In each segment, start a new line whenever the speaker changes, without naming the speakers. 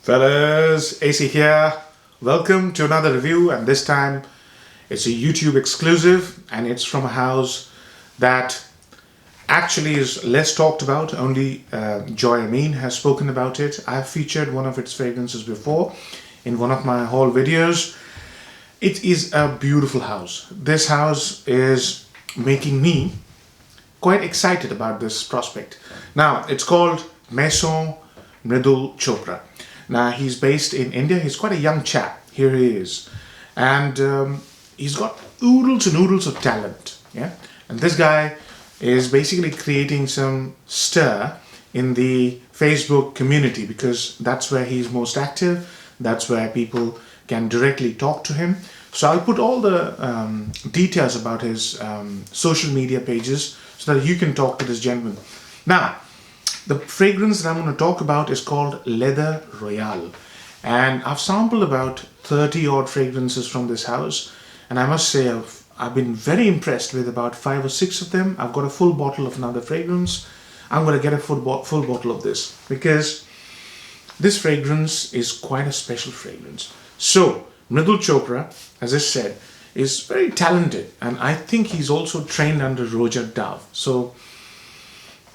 Fellas, AC here. Welcome to another review, and this time it's a YouTube exclusive and it's from a house that actually is less talked about. Only Joy Amin has spoken about it. I have featured one of its fragrances before in one of my haul videos. It is a beautiful house. This house is making me quite excited about this prospect. Now, it's called Maison Mridul Chopra. Now, he's based in India. He's quite a young chap. Here he is. And he's got oodles and oodles of talent. Yeah. And this guy is basically creating some stir in the Facebook community because that's where he's most active. That's where people can directly talk to him. So I'll put all the details about his social media pages so that you can talk to this gentleman. Now, the fragrance that I'm going to talk about is called Leather Royale. And I've sampled about 30 odd fragrances from this house. And I must say I've been very impressed with about 5 or 6 of them. I've got a full bottle of another fragrance. I'm going to get a full bottle of this because this fragrance is quite a special fragrance. So, Mridul Chopra, as I said, is very talented. And I think he's also trained under Roger Dove.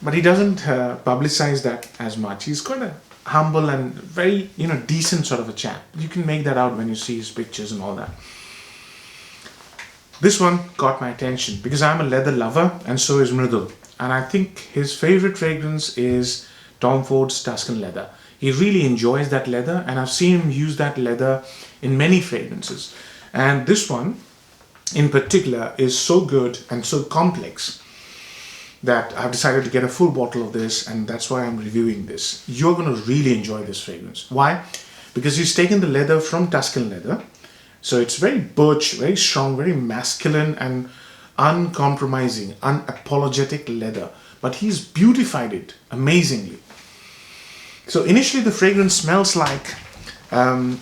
But he doesn't publicize that as much. He's quite a humble and very, decent sort of a chap. You can make that out when you see his pictures and all that. This one caught my attention because I'm a leather lover and so is Mridul. And I think his favorite fragrance is Tom Ford's Tuscan leather. He really enjoys that leather and I've seen him use that leather in many fragrances. And this one in particular is so good and so complex that I've decided to get a full bottle of this, and that's why I'm reviewing this. You're going to really enjoy this fragrance. Why? Because he's taken the leather from Tuscan leather. So it's very birch, very strong, very masculine and uncompromising, unapologetic leather. But he's beautified it amazingly. So initially the fragrance smells like a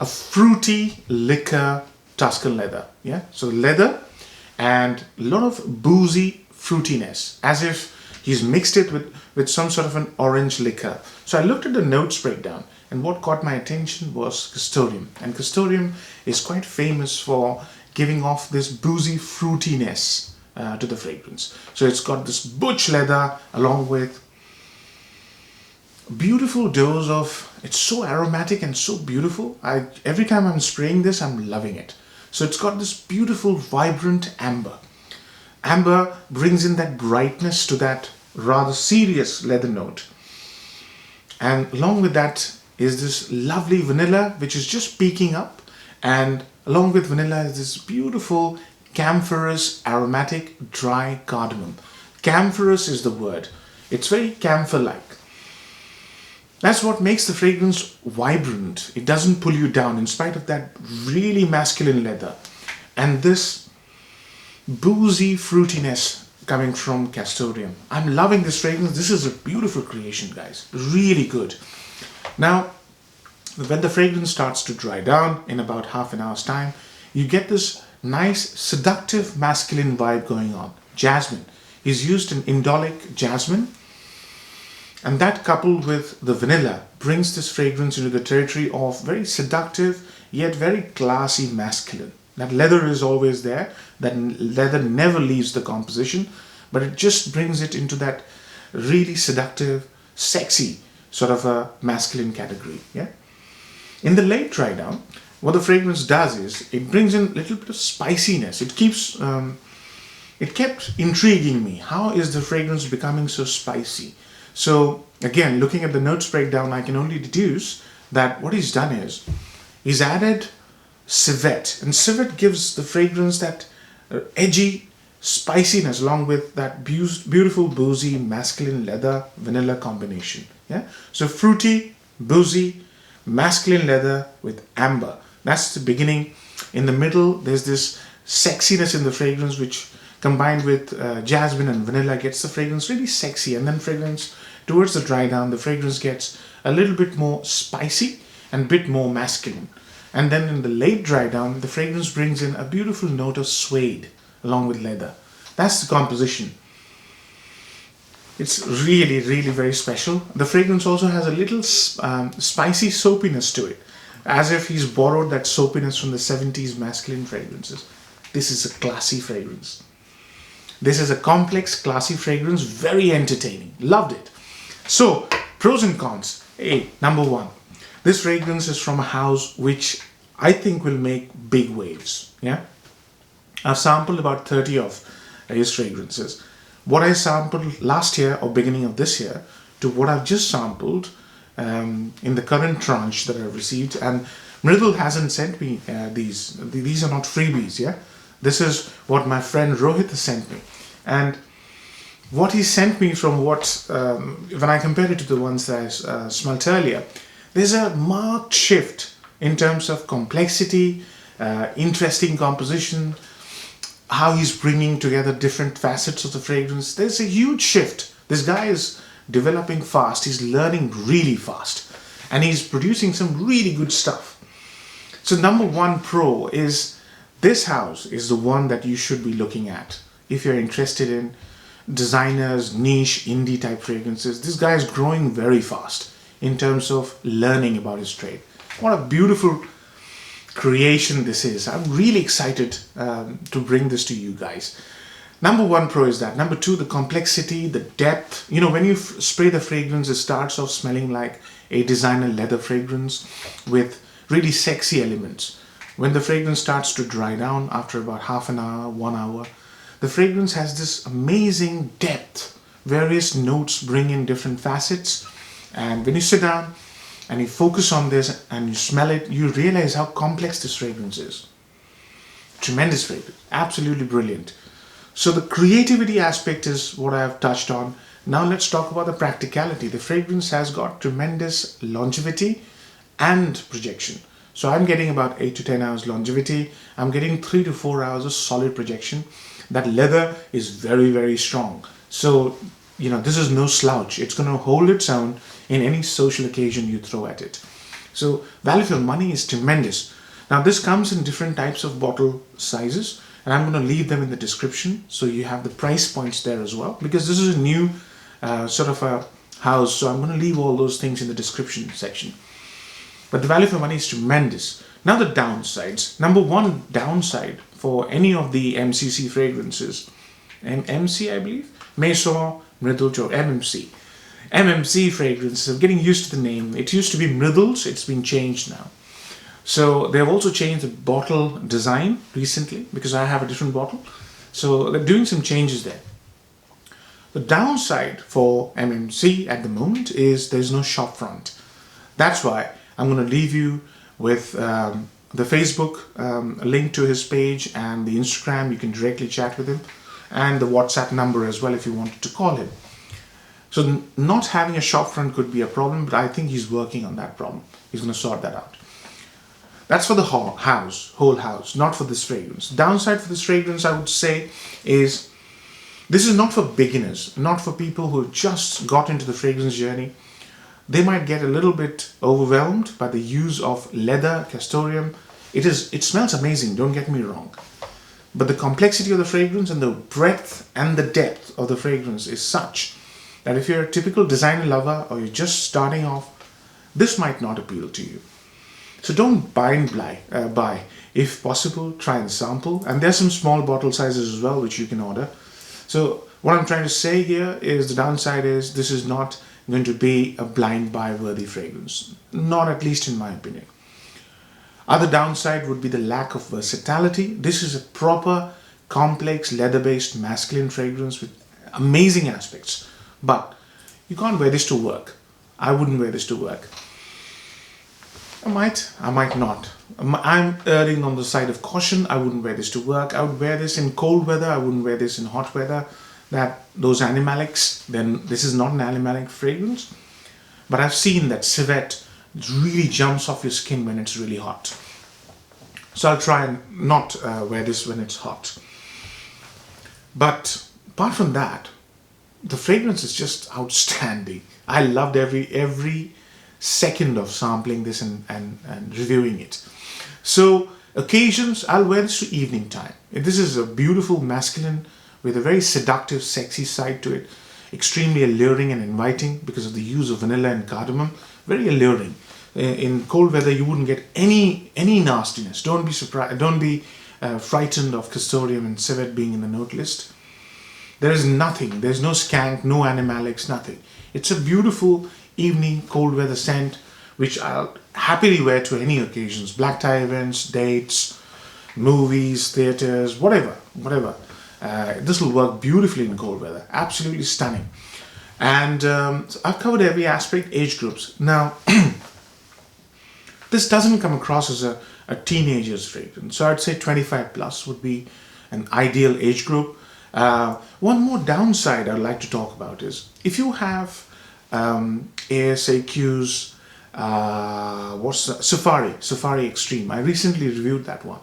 fruity liquor Tuscan leather. Yeah. So leather and a lot of boozy fruitiness, as if he's mixed it with some sort of an orange liquor. So I looked at the notes breakdown, and what caught my attention was Castoreum. And Castoreum is quite famous for giving off this boozy fruitiness to the fragrance. So it's got this butch leather along with beautiful dose of, it's so aromatic and so beautiful. Every time I'm spraying this, I'm loving it. So it's got this beautiful, vibrant amber. Amber brings in that brightness to that rather serious leather note. And along with that is this lovely vanilla, which is just peaking up. And along with vanilla is this beautiful camphorous, aromatic, dry cardamom. Camphorous is the word. It's very camphor-like. That's what makes the fragrance vibrant. It doesn't pull you down in spite of that really masculine leather. And this boozy fruitiness coming from Castoreum. I'm loving this fragrance. This is a beautiful creation, guys. Really good. Now, when the fragrance starts to dry down in about half an hour's time, you get this nice, seductive, masculine vibe going on. Jasmine. He's used an indolic jasmine. And that coupled with the vanilla brings this fragrance into the territory of very seductive, yet very classy masculine. That leather is always there. That leather never leaves the composition, but it just brings it into that really seductive, sexy sort of a masculine category. Yeah. In the late dry down, what the fragrance does is it brings in a little bit of spiciness. It kept intriguing me. How is the fragrance becoming so spicy? So again, looking at the notes breakdown, I can only deduce that what he's done is he's added civet, and civet gives the fragrance that edgy spiciness along with that beautiful boozy masculine leather vanilla combination. Yeah, so fruity, boozy, masculine leather with amber. That's the beginning. In the middle, there's this sexiness in the fragrance, which combined with jasmine and vanilla gets the fragrance really sexy. And then fragrance towards the dry down, the fragrance gets a little bit more spicy and a bit more masculine. And then in the late dry down, the fragrance brings in a beautiful note of suede along with leather. That's the composition. It's really, really very special. The fragrance also has a little spicy soapiness to it, as if he's borrowed that soapiness from the 70s masculine fragrances. This is a classy fragrance. This is a complex, classy fragrance, very entertaining. Loved it. So, pros and cons. Hey, number one, this fragrance is from a house which I think will make big waves. Yeah, I've sampled about 30 of his fragrances. What I sampled last year or beginning of this year to what I've just sampled in the current tranche that I've received, and Mridul hasn't sent me these. These are not freebies. Yeah, this is what my friend Rohit has sent me, and what he sent me from what when I compare it to the ones that I smelt earlier, there's a marked shift in terms of complexity, interesting composition, how he's bringing together different facets of the fragrance. There's a huge shift. This guy is developing fast. He's learning really fast, and he's producing some really good stuff. So number one pro is this house is the one that you should be looking at if you're interested in designers, niche, indie type fragrances. This guy is growing very fast in terms of learning about his trade. What a beautiful creation this is. I'm really excited to bring this to you guys. Number one pro is that. Number two, the complexity, the depth. You know, when you spray the fragrance, it starts off smelling like a designer leather fragrance with really sexy elements. When the fragrance starts to dry down after about half an hour, 1 hour, the fragrance has this amazing depth. Various notes bring in different facets. And when you sit down and you focus on this and you smell it, you realize how complex this fragrance is. Tremendous fragrance. Absolutely brilliant. So the creativity aspect is what I have touched on. Now let's talk about the practicality. The fragrance has got tremendous longevity and projection. So I'm getting about 8 to 10 hours longevity. I'm getting 3 to 4 hours of solid projection. That leather is very, very strong. So, you know, this is no slouch. It's going to hold its own in any social occasion you throw at it. So value for money is tremendous. Now this comes in different types of bottle sizes, and I'm going to leave them in the description so you have the price points there as well, because this is a new sort of a house, so I'm going to leave all those things in the description section. But the value for money is tremendous. Now the downsides. Number one downside for any of the MCC fragrances, MMC I believe, Maison, Mridul, MMC. MMC fragrances, I'm getting used to the name. It used to be Mridul's, it's been changed now. So they've also changed the bottle design recently because I have a different bottle. So they're doing some changes there. The downside for MMC at the moment is there's no shop front. That's why I'm going to leave you with the Facebook link to his page and the Instagram. You can directly chat with him, and the WhatsApp number as well if you wanted to call him. So not having a shop front could be a problem, but I think he's working on that problem. He's going to sort that out. That's for the whole house, not for this fragrance. Downside for this fragrance, I would say, is this is not for beginners, not for people who just got into the fragrance journey. They might get a little bit overwhelmed by the use of leather, castoreum. It smells amazing, don't get me wrong. But the complexity of the fragrance and the breadth and the depth of the fragrance is such that if you're a typical designer lover or you're just starting off, this might not appeal to you. So don't buy and buy. If possible, try and sample. And there's some small bottle sizes as well which you can order. So what I'm trying to say here is the downside is this is not going to be a blind buy worthy fragrance. Not at least in my opinion. Other downside would be the lack of versatility. This is a proper, complex, leather-based masculine fragrance with amazing aspects. But you can't wear this to work. I wouldn't wear this to work. I might not. I'm erring on the side of caution. I wouldn't wear this to work. I would wear this in cold weather. I wouldn't wear this in hot weather. Those animalics, then this is not an animalic fragrance. But I've seen that civet really jumps off your skin when it's really hot. So I'll try and not wear this when it's hot. But apart from that, the fragrance is just outstanding. I loved every second of sampling this and reviewing it. So occasions, I'll wear this to evening time. This is a beautiful masculine with a very seductive, sexy side to it. extremely alluring and inviting because of the use of vanilla and cardamom. Very alluring. In cold weather, you wouldn't get any nastiness. Don't be surprised. Don't be frightened of castoreum and civet being in the note list. There is nothing. There's no skank, no animalics, nothing. It's a beautiful evening cold weather scent which I'll happily wear to any occasions. Black tie events, dates, movies, theaters, whatever. This will work beautifully in cold weather. Absolutely stunning. And so I've covered every aspect, age groups. Now, this doesn't come across as a teenager's fragrance. So I'd say 25 plus would be an ideal age group. One more downside I'd like to talk about is if you have ASAQ's Safari Extreme. I recently reviewed that one.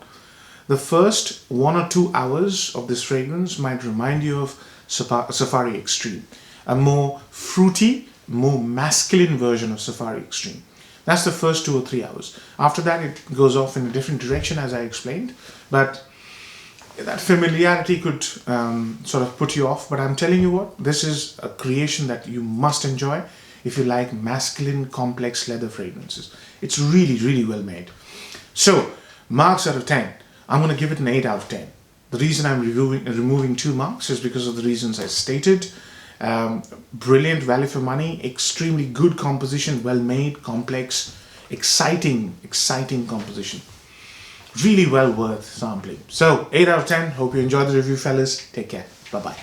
The first 1 or 2 hours of this fragrance might remind you of Safari Extreme, a more fruity, more masculine version of Safari Extreme. That's the first 2 or 3 hours. After that, it goes off in a different direction, as I explained, but that familiarity could sort of put you off. But I'm telling you what, this is a creation that you must enjoy if you like masculine, complex leather fragrances. It's really, really well made. So, marks out of 10. I'm going to give it an 8 out of 10. The reason I'm removing 2 marks is because of the reasons I stated. Brilliant value for money, extremely good composition, well made, complex, exciting composition. Really well worth sampling. So, 8 out of 10. Hope you enjoyed the review, fellas. Take care. Bye-bye.